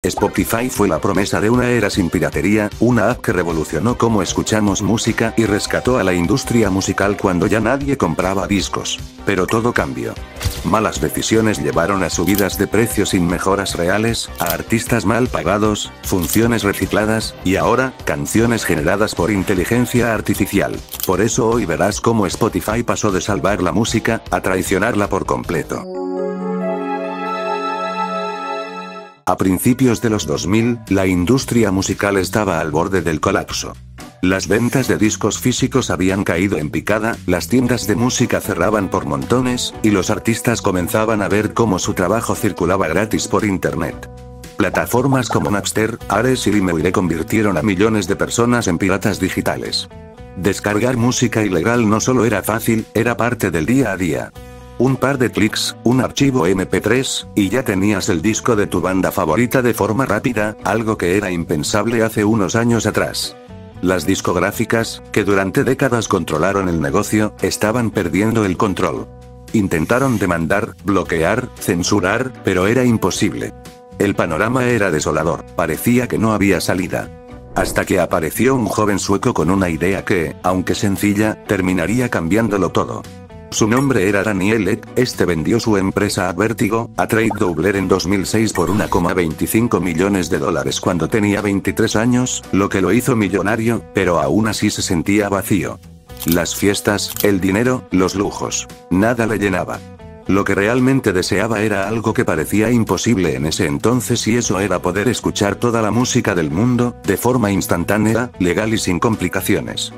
Spotify fue la promesa de una era sin piratería, una app que revolucionó cómo escuchamos música y rescató a la industria musical cuando ya nadie compraba discos. Pero todo cambió. Malas decisiones llevaron a subidas de precios sin mejoras reales, a artistas mal pagados, funciones recicladas, y ahora, canciones generadas por inteligencia artificial. Por eso hoy verás cómo Spotify pasó de salvar la música, a traicionarla por completo. A principios de los 2000, la industria musical estaba al borde del colapso. Las ventas de discos físicos habían caído en picada, las tiendas de música cerraban por montones, y los artistas comenzaban a ver cómo su trabajo circulaba gratis por internet. Plataformas como Napster, Ares y Limewire convirtieron a millones de personas en piratas digitales. Descargar música ilegal no solo era fácil, era parte del día a día. Un par de clics, un archivo MP3, y ya tenías el disco de tu banda favorita de forma rápida, algo que era impensable hace unos años atrás. Las discográficas, que durante décadas controlaron el negocio, estaban perdiendo el control. Intentaron demandar, bloquear, censurar, pero era imposible. El panorama era desolador, parecía que no había salida. Hasta que apareció un joven sueco con una idea que, aunque sencilla, terminaría cambiándolo todo. Su nombre era Daniel Ek, vendió su empresa a Vertigo, a Trade Doubler en 2006 por $1,25 millones cuando tenía 23 años, lo que lo hizo millonario, pero aún así se sentía vacío. Las fiestas, el dinero, los lujos. Nada le llenaba. Lo que realmente deseaba era algo que parecía imposible en ese entonces y eso era poder escuchar toda la música del mundo, de forma instantánea, legal y sin complicaciones.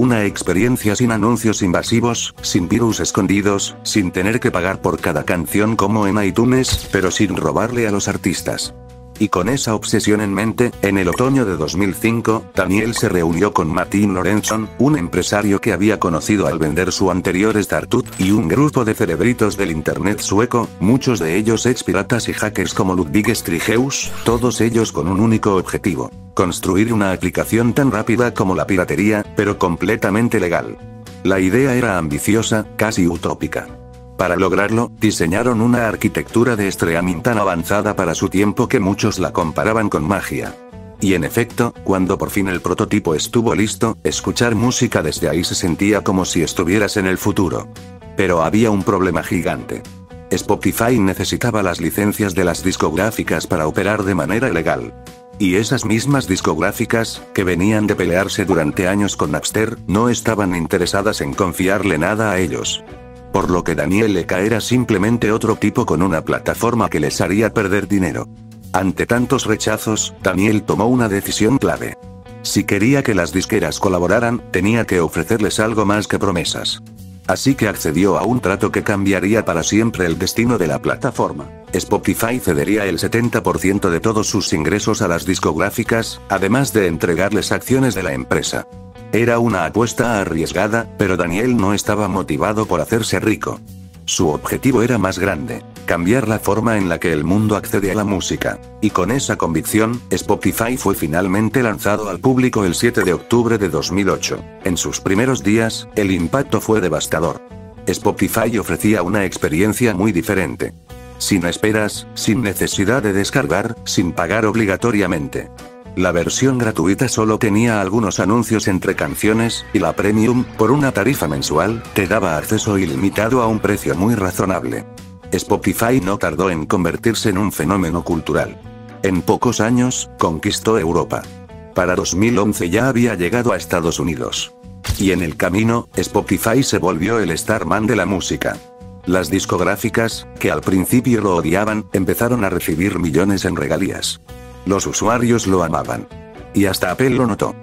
Una experiencia sin anuncios invasivos, sin virus escondidos, sin tener que pagar por cada canción como en iTunes, pero sin robarle a los artistas. Y con esa obsesión en mente, en el otoño de 2005, Daniel se reunió con Martin Lorentzon, un empresario que había conocido al vender su anterior startup, y un grupo de cerebritos del internet sueco, muchos de ellos ex piratas y hackers como Ludwig Strigeus, todos ellos con un único objetivo: construir una aplicación tan rápida como la piratería, pero completamente legal. La idea era ambiciosa, casi utópica. Para lograrlo, diseñaron una arquitectura de streaming tan avanzada para su tiempo que muchos la comparaban con magia. Y en efecto, cuando por fin el prototipo estuvo listo, escuchar música desde ahí se sentía como si estuvieras en el futuro. Pero había un problema gigante. Spotify necesitaba las licencias de las discográficas para operar de manera legal. Y esas mismas discográficas, que venían de pelearse durante años con Napster, no estaban interesadas en confiarle nada a ellos. Por lo que Daniel Ek era simplemente otro tipo con una plataforma que les haría perder dinero. Ante tantos rechazos, Daniel tomó una decisión clave. Si quería que las disqueras colaboraran, tenía que ofrecerles algo más que promesas. Así que accedió a un trato que cambiaría para siempre el destino de la plataforma. Spotify cedería el 70% de todos sus ingresos a las discográficas, además de entregarles acciones de la empresa. Era una apuesta arriesgada, pero Daniel no estaba motivado por hacerse rico. Su objetivo era más grande: cambiar la forma en la que el mundo accede a la música. Y con esa convicción, Spotify fue finalmente lanzado al público el 7 de octubre de 2008. En sus primeros días, el impacto fue devastador. Spotify ofrecía una experiencia muy diferente. Sin esperas, sin necesidad de descargar, sin pagar obligatoriamente. La versión gratuita solo tenía algunos anuncios entre canciones, y la Premium, por una tarifa mensual, te daba acceso ilimitado a un precio muy razonable. Spotify no tardó en convertirse en un fenómeno cultural. En pocos años, conquistó Europa. Para 2011 ya había llegado a Estados Unidos. Y en el camino, Spotify se volvió el Starman de la música. Las discográficas, que al principio lo odiaban, empezaron a recibir millones en regalías. Los usuarios lo amaban. Y hasta Apple lo notó.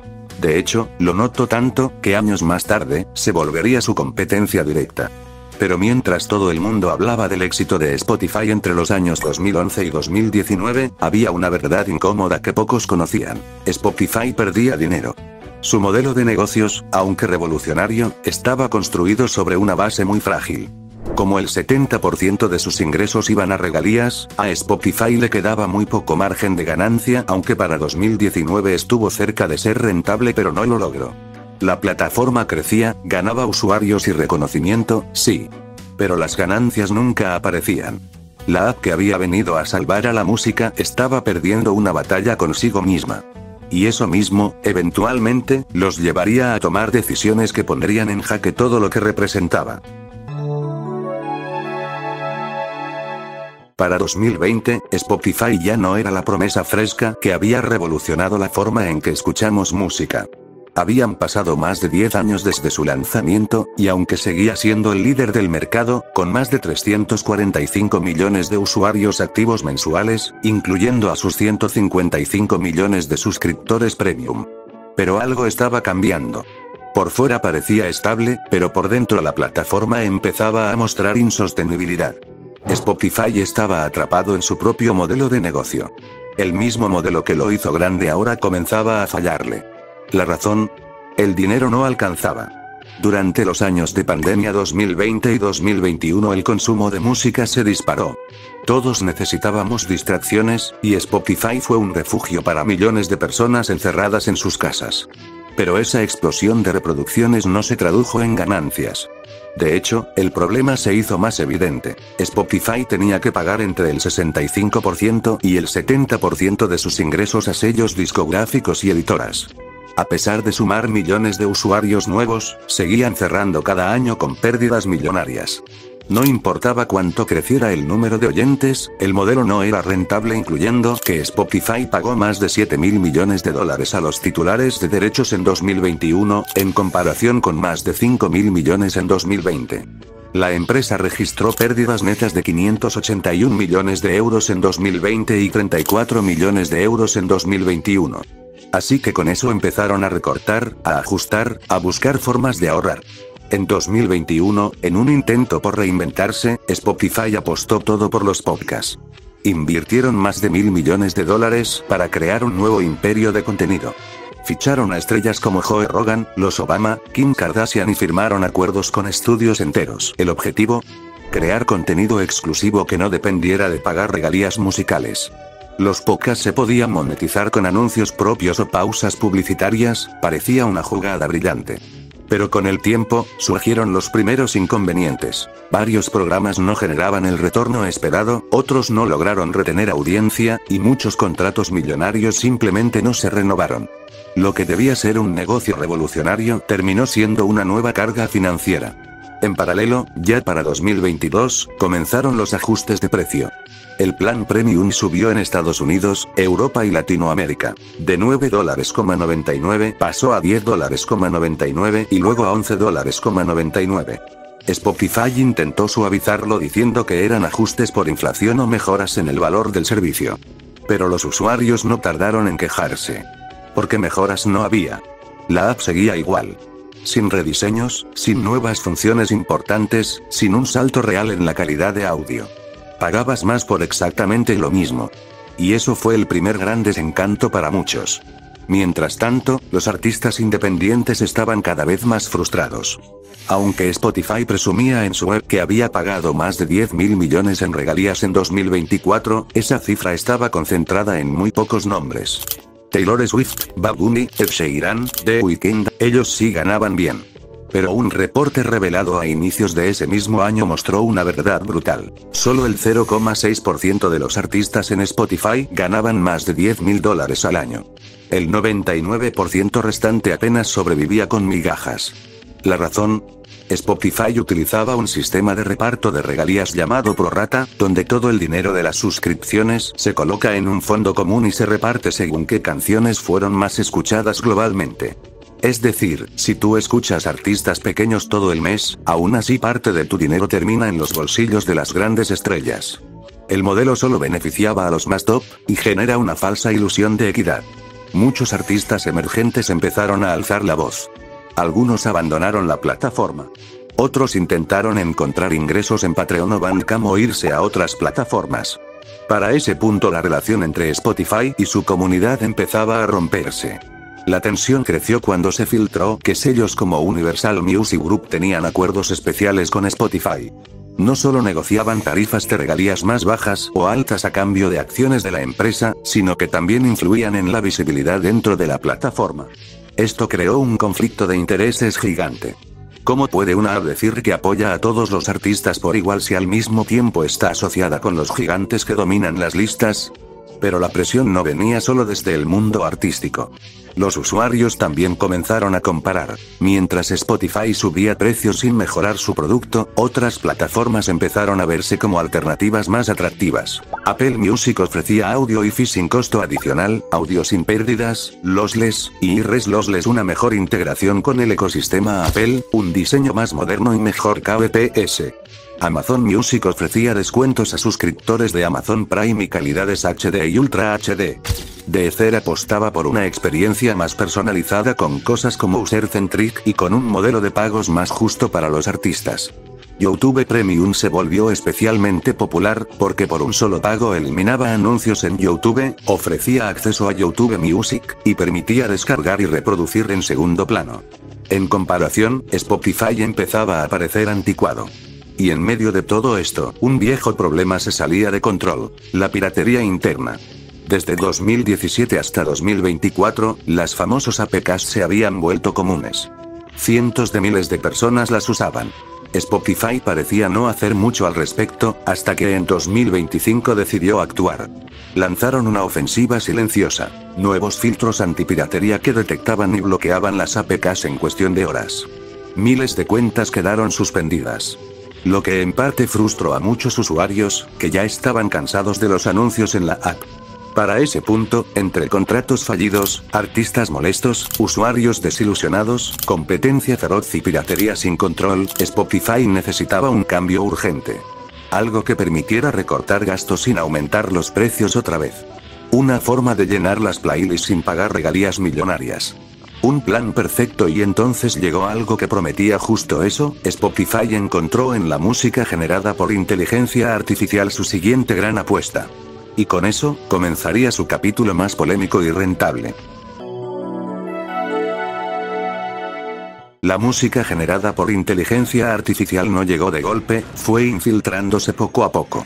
De hecho, lo notó tanto, que años más tarde, se volvería su competencia directa. Pero mientras todo el mundo hablaba del éxito de Spotify entre los años 2011 y 2019, había una verdad incómoda que pocos conocían: Spotify perdía dinero. Su modelo de negocios, aunque revolucionario, estaba construido sobre una base muy frágil. Como el 70% de sus ingresos iban a regalías, a Spotify le quedaba muy poco margen de ganancia, aunque para 2019 estuvo cerca de ser rentable pero no lo logró. La plataforma crecía, ganaba usuarios y reconocimiento, sí. Pero las ganancias nunca aparecían. La app que había venido a salvar a la música estaba perdiendo una batalla consigo misma. Y eso mismo, eventualmente, los llevaría a tomar decisiones que pondrían en jaque todo lo que representaba. Para 2020, Spotify ya no era la promesa fresca que había revolucionado la forma en que escuchamos música. Habían pasado más de 10 años desde su lanzamiento, y aunque seguía siendo el líder del mercado, con más de 345 millones de usuarios activos mensuales, incluyendo a sus 155 millones de suscriptores premium. Pero algo estaba cambiando. Por fuera parecía estable, pero por dentro la plataforma empezaba a mostrar insostenibilidad. Spotify estaba atrapado en su propio modelo de negocio. El mismo modelo que lo hizo grande ahora comenzaba a fallarle. ¿La razón? El dinero no alcanzaba. Durante los años de pandemia 2020 y 2021 el consumo de música se disparó. Todos necesitábamos distracciones, y Spotify fue un refugio para millones de personas encerradas en sus casas. Pero esa explosión de reproducciones no se tradujo en ganancias. De hecho, el problema se hizo más evidente. Spotify tenía que pagar entre el 65% y el 70% de sus ingresos a sellos discográficos y editoras. A pesar de sumar millones de usuarios nuevos, seguían cerrando cada año con pérdidas millonarias. No importaba cuánto creciera el número de oyentes, el modelo no era rentable, incluyendo que Spotify pagó más de $7.000 millones a los titulares de derechos en 2021, en comparación con más de $5.000 millones en 2020. La empresa registró pérdidas netas de 581 millones de euros en 2020 y 34 millones de euros en 2021. Así que con eso empezaron a recortar, a ajustar, a buscar formas de ahorrar. En 2021, en un intento por reinventarse, Spotify apostó todo por los podcasts. Invirtieron más de $1.000 millones para crear un nuevo imperio de contenido. Ficharon a estrellas como Joe Rogan, los Obama, Kim Kardashian y firmaron acuerdos con estudios enteros. ¿El objetivo? Crear contenido exclusivo que no dependiera de pagar regalías musicales. Los podcasts se podían monetizar con anuncios propios o pausas publicitarias, parecía una jugada brillante. Pero con el tiempo, surgieron los primeros inconvenientes. Varios programas no generaban el retorno esperado, otros no lograron retener audiencia, y muchos contratos millonarios simplemente no se renovaron. Lo que debía ser un negocio revolucionario terminó siendo una nueva carga financiera. En paralelo, ya para 2022, comenzaron los ajustes de precio. El plan Premium subió en Estados Unidos, Europa y Latinoamérica. De $9.99 pasó a $10.99 y luego a $11.99. Spotify intentó suavizarlo diciendo que eran ajustes por inflación o mejoras en el valor del servicio. Pero los usuarios no tardaron en quejarse. Porque mejoras no había. La app seguía igual. Sin rediseños, sin nuevas funciones importantes, sin un salto real en la calidad de audio. Pagabas más por exactamente lo mismo. Y eso fue el primer gran desencanto para muchos. Mientras tanto, los artistas independientes estaban cada vez más frustrados. Aunque Spotify presumía en su web que había pagado más de $10.000 millones en regalías en 2024, esa cifra estaba concentrada en muy pocos nombres. Taylor Swift, Bad Bunny, Ed Sheeran, The Weeknd, ellos sí ganaban bien. Pero un reporte revelado a inicios de ese mismo año mostró una verdad brutal. Solo el 0,6% de los artistas en Spotify ganaban más de $10.000 al año. El 99% restante apenas sobrevivía con migajas. ¿La razón? Spotify utilizaba un sistema de reparto de regalías llamado prorata, donde todo el dinero de las suscripciones se coloca en un fondo común y se reparte según qué canciones fueron más escuchadas globalmente. Es decir, si tú escuchas artistas pequeños todo el mes, aún así parte de tu dinero termina en los bolsillos de las grandes estrellas. El modelo solo beneficiaba a los más top, y genera una falsa ilusión de equidad. Muchos artistas emergentes empezaron a alzar la voz. Algunos abandonaron la plataforma. Otros intentaron encontrar ingresos en Patreon o Bandcamp o irse a otras plataformas. Para ese punto la relación entre Spotify y su comunidad empezaba a romperse. La tensión creció cuando se filtró que sellos como Universal Music Group tenían acuerdos especiales con Spotify. No solo negociaban tarifas de regalías más bajas o altas a cambio de acciones de la empresa, sino que también influían en la visibilidad dentro de la plataforma. Esto creó un conflicto de intereses gigante. ¿Cómo puede una app decir que apoya a todos los artistas por igual si al mismo tiempo está asociada con los gigantes que dominan las listas? Pero la presión no venía solo desde el mundo artístico. Los usuarios también comenzaron a comparar. Mientras Spotify subía precios sin mejorar su producto, otras plataformas empezaron a verse como alternativas más atractivas. Apple Music ofrecía audio y sin costo adicional, audio sin pérdidas, lossless, y iRes lossless, una mejor integración con el ecosistema Apple, un diseño más moderno y mejor kbps. Amazon Music ofrecía descuentos a suscriptores de Amazon Prime y calidades HD y Ultra HD. Deezer apostaba por una experiencia más personalizada con cosas como user-centric y con un modelo de pagos más justo para los artistas. YouTube Premium se volvió especialmente popular, porque por un solo pago eliminaba anuncios en YouTube, ofrecía acceso a YouTube Music, y permitía descargar y reproducir en segundo plano. En comparación, Spotify empezaba a parecer anticuado. Y en medio de todo esto, un viejo problema se salía de control: la piratería interna. Desde 2017 hasta 2024, las famosas APKs se habían vuelto comunes. Cientos de miles de personas las usaban. Spotify parecía no hacer mucho al respecto, hasta que en 2025 decidió actuar. Lanzaron una ofensiva silenciosa: nuevos filtros antipiratería que detectaban y bloqueaban las APKs en cuestión de horas. Miles de cuentas quedaron suspendidas. Lo que en parte frustró a muchos usuarios, que ya estaban cansados de los anuncios en la app. Para ese punto, entre contratos fallidos, artistas molestos, usuarios desilusionados, competencia feroz y piratería sin control, Spotify necesitaba un cambio urgente. Algo que permitiera recortar gastos sin aumentar los precios otra vez. Una forma de llenar las playlists sin pagar regalías millonarias. Un plan perfecto, y entonces llegó algo que prometía justo eso. Spotify encontró en la música generada por inteligencia artificial su siguiente gran apuesta. Y con eso, comenzaría su capítulo más polémico y rentable. La música generada por inteligencia artificial no llegó de golpe, fue infiltrándose poco a poco.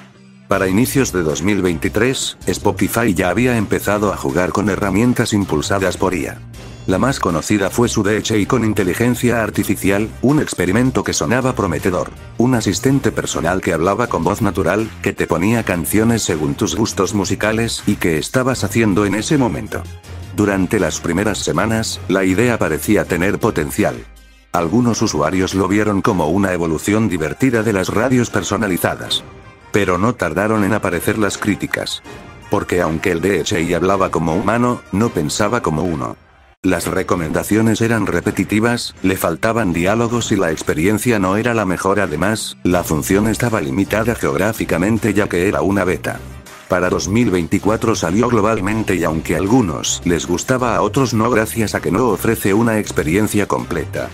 Para inicios de 2023, Spotify ya había empezado a jugar con herramientas impulsadas por IA. La más conocida fue su DHA con inteligencia artificial, un experimento que sonaba prometedor. Un asistente personal que hablaba con voz natural, que te ponía canciones según tus gustos musicales y qué estabas haciendo en ese momento. Durante las primeras semanas, la idea parecía tener potencial. Algunos usuarios lo vieron como una evolución divertida de las radios personalizadas. Pero no tardaron en aparecer las críticas. Porque aunque el DHA hablaba como humano, no pensaba como uno. Las recomendaciones eran repetitivas, le faltaban diálogos y la experiencia no era la mejor. Además, la función estaba limitada geográficamente ya que era una beta. Para 2024 salió globalmente y aunque a algunos les gustaba, a otros no, gracias a que no ofrece una experiencia completa.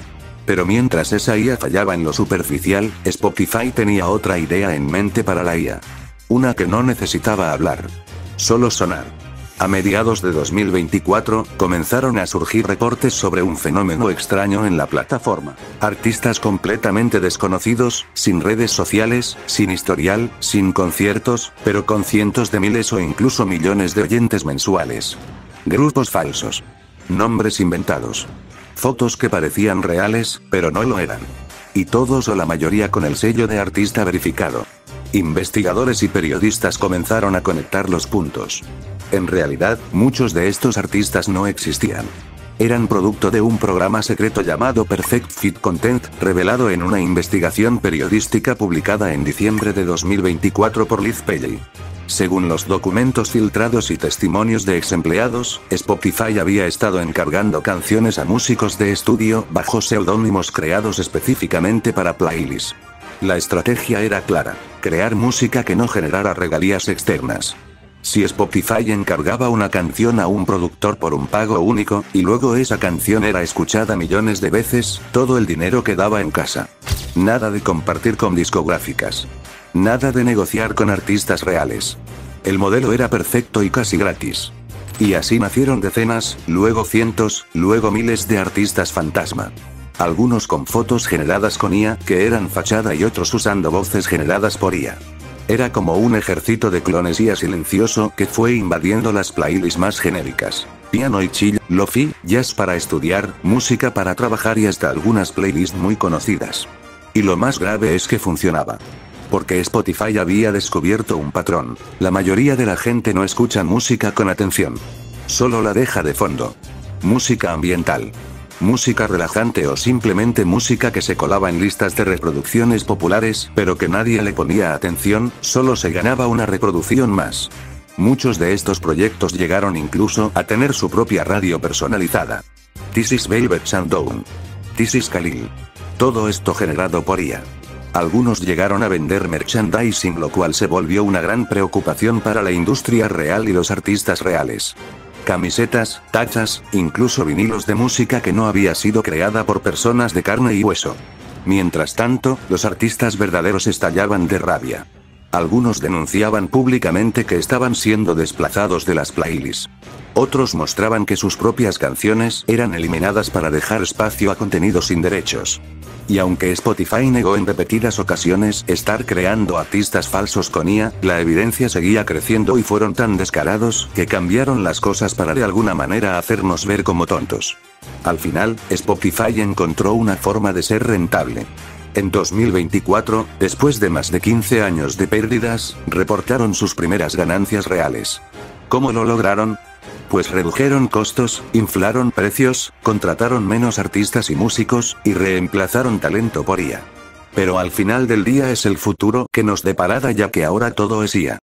Pero mientras esa IA fallaba en lo superficial, Spotify tenía otra idea en mente para la IA. Una que no necesitaba hablar. Solo sonar. A mediados de 2024, comenzaron a surgir reportes sobre un fenómeno extraño en la plataforma. Artistas completamente desconocidos, sin redes sociales, sin historial, sin conciertos, pero con cientos de miles o incluso millones de oyentes mensuales. Grupos falsos. Nombres inventados. Fotos que parecían reales, pero no lo eran. Y todos o la mayoría con el sello de artista verificado. Investigadores y periodistas comenzaron a conectar los puntos. En realidad, muchos de estos artistas no existían. Eran producto de un programa secreto llamado Perfect Fit Content, revelado en una investigación periodística publicada en diciembre de 2024 por Liz Peley. Según los documentos filtrados y testimonios de exempleados, Spotify había estado encargando canciones a músicos de estudio bajo seudónimos creados específicamente para playlists. La estrategia era clara: crear música que no generara regalías externas. Si Spotify encargaba una canción a un productor por un pago único, y luego esa canción era escuchada millones de veces, todo el dinero quedaba en casa. Nada de compartir con discográficas. Nada de negociar con artistas reales. El modelo era perfecto y casi gratis. Y así nacieron decenas, luego cientos, luego miles de artistas fantasma. Algunos con fotos generadas con IA, que eran fachada, y otros usando voces generadas por IA. Era como un ejército de clones IA silencioso que fue invadiendo las playlists más genéricas. piano y chill, lofi, jazz para estudiar, música para trabajar y hasta algunas playlists muy conocidas. Y lo más grave es que funcionaba. Porque Spotify había descubierto un patrón. La mayoría de la gente no escucha música con atención. Solo la deja de fondo. Música ambiental. Música relajante o simplemente música que se colaba en listas de reproducciones populares, pero que nadie le ponía atención, solo se ganaba una reproducción más. Muchos de estos proyectos llegaron incluso a tener su propia radio personalizada. This is Velvet Sundown. This is Khalil. Todo esto generado por IA. Algunos llegaron a vender merchandising, lo cual se volvió una gran preocupación para la industria real y los artistas reales. Camisetas, tachas, incluso vinilos de música que no había sido creada por personas de carne y hueso. Mientras tanto, los artistas verdaderos estallaban de rabia. Algunos denunciaban públicamente que estaban siendo desplazados de las playlists. Otros mostraban que sus propias canciones eran eliminadas para dejar espacio a contenidos sin derechos. Y aunque Spotify negó en repetidas ocasiones estar creando artistas falsos con IA, la evidencia seguía creciendo y fueron tan descarados que cambiaron las cosas para de alguna manera hacernos ver como tontos. Al final, Spotify encontró una forma de ser rentable. En 2024, después de más de 15 años de pérdidas, reportaron sus primeras ganancias reales. ¿Cómo lo lograron? Pues redujeron costos, inflaron precios, contrataron menos artistas y músicos, y reemplazaron talento por IA. Pero al final del día es el futuro que nos deparará, ya que ahora todo es IA.